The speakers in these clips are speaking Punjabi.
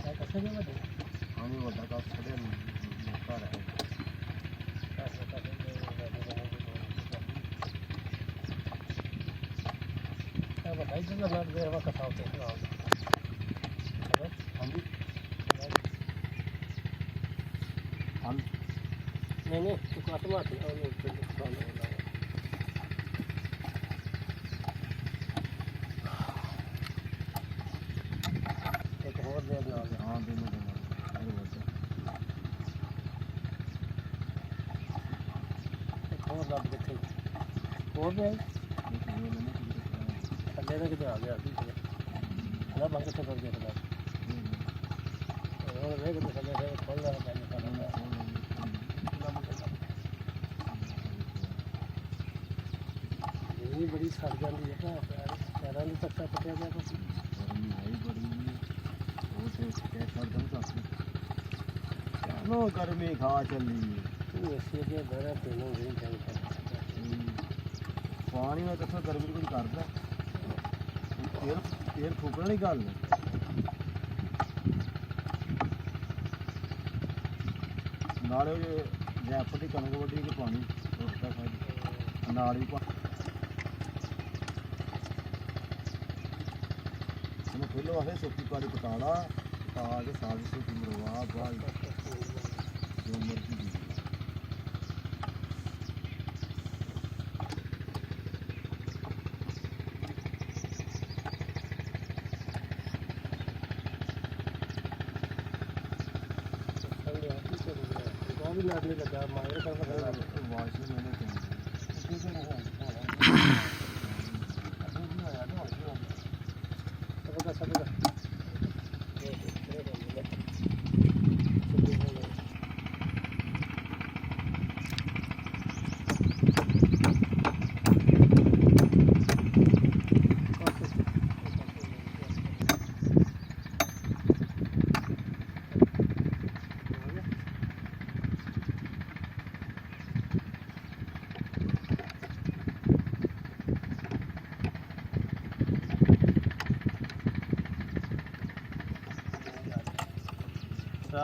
ਕੱਸੇ ਦੇ ਵੱਡੇ ਹਾਂ ਵੀ ਵੱਡਾ ਕੱਸ ਛੱਡਿਆ ਮੋਟਾ ਰਹਿ ਵੱਡਾ ਹੀ ਜਿੰਨਾ ਲੱਗ ਗਿਆ ਵਾ ਕਥਾ ਉੱਤੇ ਹਾਂਜੀ ਹਾਂ ਨਹੀਂ ਤੂੰ ਕੱਟ ਮਾਰ ਕੇ ਉਹਨੂੰ ਉੱਤੇ ਦੁਕਾਨ ਤੇ ਲਾ ਇੱਕ ਹੋਰ ਦੇ ਨਾਲ ਹਾਂ ਦੇ ਨੂੰ ਹੋਰ ਲੱਗ ਕਿੱਥੇ ਹੋਰ ਦੇ ਥੱਲੇ ਦਾ ਕਿਤੇ ਆ ਗਿਆ ਸੀ ਇਹਦਾ ਬੰਦ ਕਿੱਥੇ ਕਰ ਗਿਆ ਫਿਰ ਹੋਰ ਵੇਖ ਕੇ ਥੱਲੇ ਦੇ ਖੋਲ੍ਹ ਲਿਆ ਪਾਣੀ ਕਰਨਾ ਇਹ ਬੜੀ ਸੜ ਜਾਂਦੀ ਹੈ ਨਾ ਪੈਰਾਂ ਨੂੰ ਤੱਕਾ ਪੱਟਿਆ ਗਿਆ ਤਾਂ ਗਰਮੀ ਹੈ ਬੜੀ ਉਹ ਤੇ ਕਹਿ ਸਕਦਾ ਤਾਂ ਚਲੋ ਗਰਮੀ ਖਾ ਚੱਲੀ ਤੂੰ ਐਸੇ ਦੇ ਬੜਾ ਤੈਨੂੰ ਨਹੀਂ ਚਾਹੀਦਾ ਪਾਣੀ ਨਾਲ ਕਿੱਥੋਂ ਗਰਮੀ ਕੁਝ ਕਰਦਾ ਤੇਲ ਫੂਕਣ ਵਾਲੀ ਗੱਲ ਨਹੀਂ ਨਾਲੇ ਜੈਪ ਦੀ ਕਣਕ ਵੱਢੀ ਕਿ ਪਾਣੀ ਰੁਕਦਾ ਸਾਡੀ ਨਾਲ ਹੀ ਉਹਨੂੰ ਪਹਿਲੋਂ ਆਖੇ ਸੁੱਕੀ ਪਾਣੀ ਪਕਾਲਾ ਪਕਾ ਕੇ ਸਾਗ ਸੁੱਕੀ ਮਰਵਾ ਬਾਹਰ ਜੋ ਮਰਜ਼ੀ ਦੀ भी लागने लगा मायर का वाश मैंने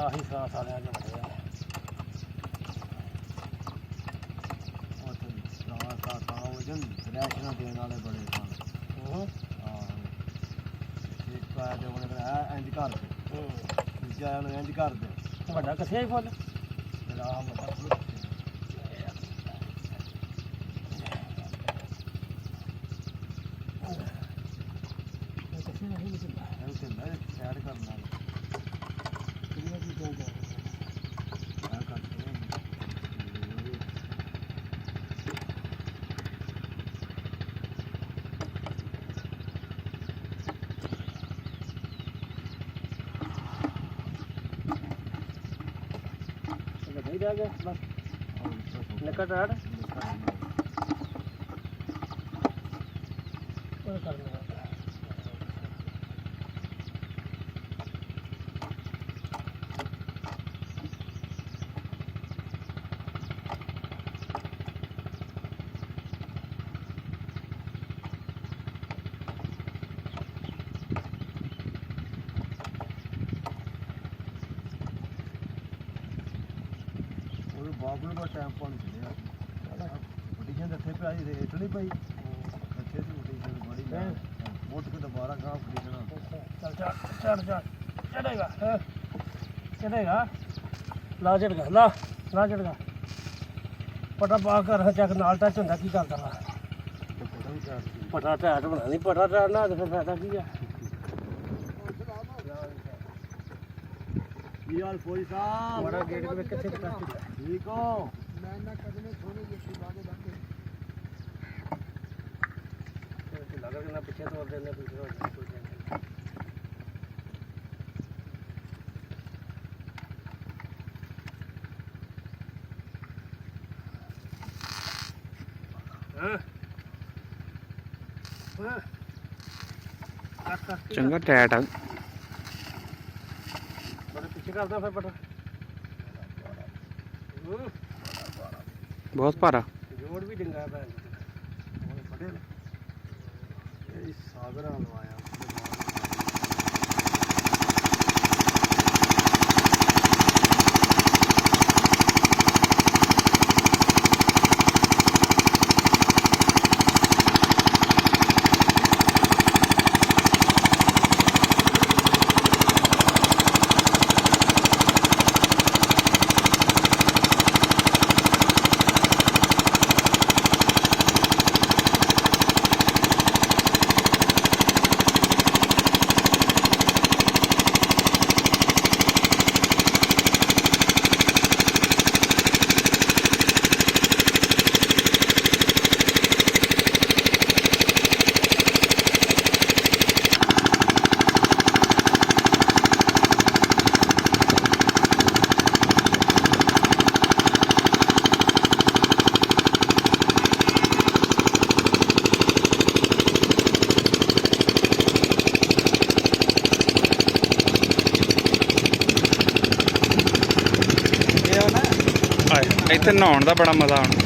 ही सांस आ रहा वजन रैशन देने वाले बड़े सन एक पाया जो इंज कर दे दूजा इंज कर दे बड़ा कसिया ही फुल सैर करना नहीं रह गया बस निकट आड़ बाबू का टाइम पानी चलिया कंडीशन इतने पे आई रेत नहीं पई अच्छे से कंडीशन बड़ी उठ के दोबारा गांव खरीदना चल चल चल चल चढ़ेगा चढ़ेगा ला झटका ला ला झटका पटा पा कर चक नाल टच होंदा की करदा वा पटा टैट बना नहीं पटा टैट ना फिर फायदा की है यार फौजी साहब बड़ा गेट में किथे पटा ठीक हो मैं ना कदने छोड़े ये बागे बागे तो लगा के ना पीछे तोड़ देने पीछे चंगा टाइट आ पीछे करदा फिर पटा बहुत भारा जोड़ भी डिंगा है सागर लवाया ਇੱਥੇ ਨਹਾਉਣ ਦਾ ਬੜਾ ਮਜ਼ਾ ਆਉਣਾ।